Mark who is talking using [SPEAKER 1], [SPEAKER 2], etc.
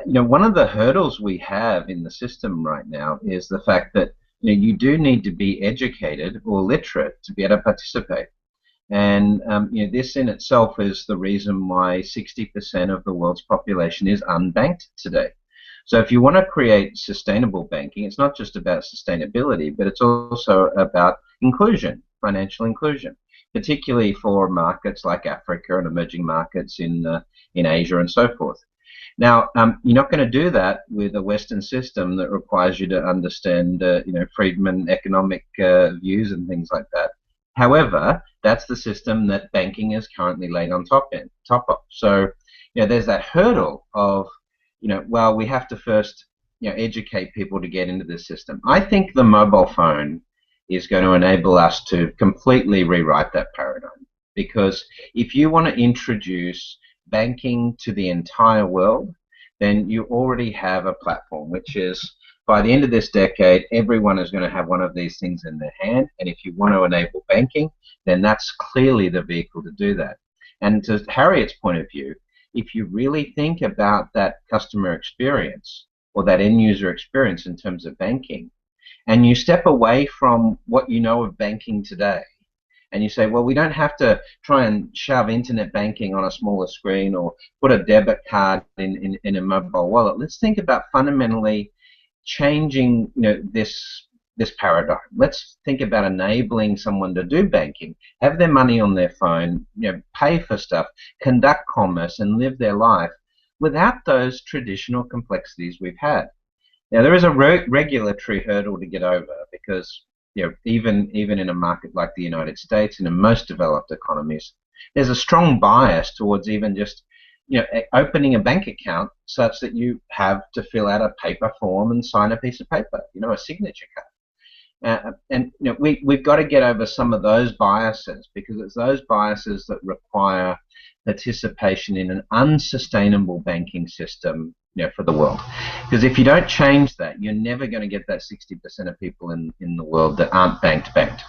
[SPEAKER 1] One of the hurdles we have in the system right now is the fact that you do need to be educated or literate to be able to participate. And this in itself is the reason why 60% of the world's population is unbanked today. So if you want to create sustainable banking, it's not just about sustainability, but it's also about inclusion, financial inclusion, particularly for markets like Africa and emerging markets in Asia and so forth. Now, you're not going to do that with a Western system that requires you to understand, Friedman economic views and things like that. However, that's the system that banking is currently laid on top of. So, there's that hurdle of, well, we have to first, educate people to get into this system. I think the mobile phone is going to enable us to completely rewrite that paradigm, because if you want to introduce banking to the entire world, then you already have a platform, which is, by the end of this decade, everyone is going to have one of these things in their hand. And if you want to enable banking, then that's clearly the vehicle to do that. And to Harriet's point of view, if you really think about that customer experience or that end user experience in terms of banking, and you step away from what you know of banking today, and you say, well, we don't have to try and shove internet banking on a smaller screen or put a debit card in a mobile wallet. Let's think about fundamentally changing this paradigm. Let's think about enabling someone to do banking, have their money on their phone, pay for stuff, conduct commerce, and live their life without those traditional complexities we've had. Now, there is a regulatory hurdle to get over, because even in a market like the United States and in most developed economies, there's a strong bias towards even just opening a bank account such that you have to fill out a paper form and sign a piece of paper, a signature card. We've got to get over some of those biases, because it's those biases that require participation in an unsustainable banking system for the world. Because if you don't change that, you're never going to get that 60% of people in the world that aren't banked.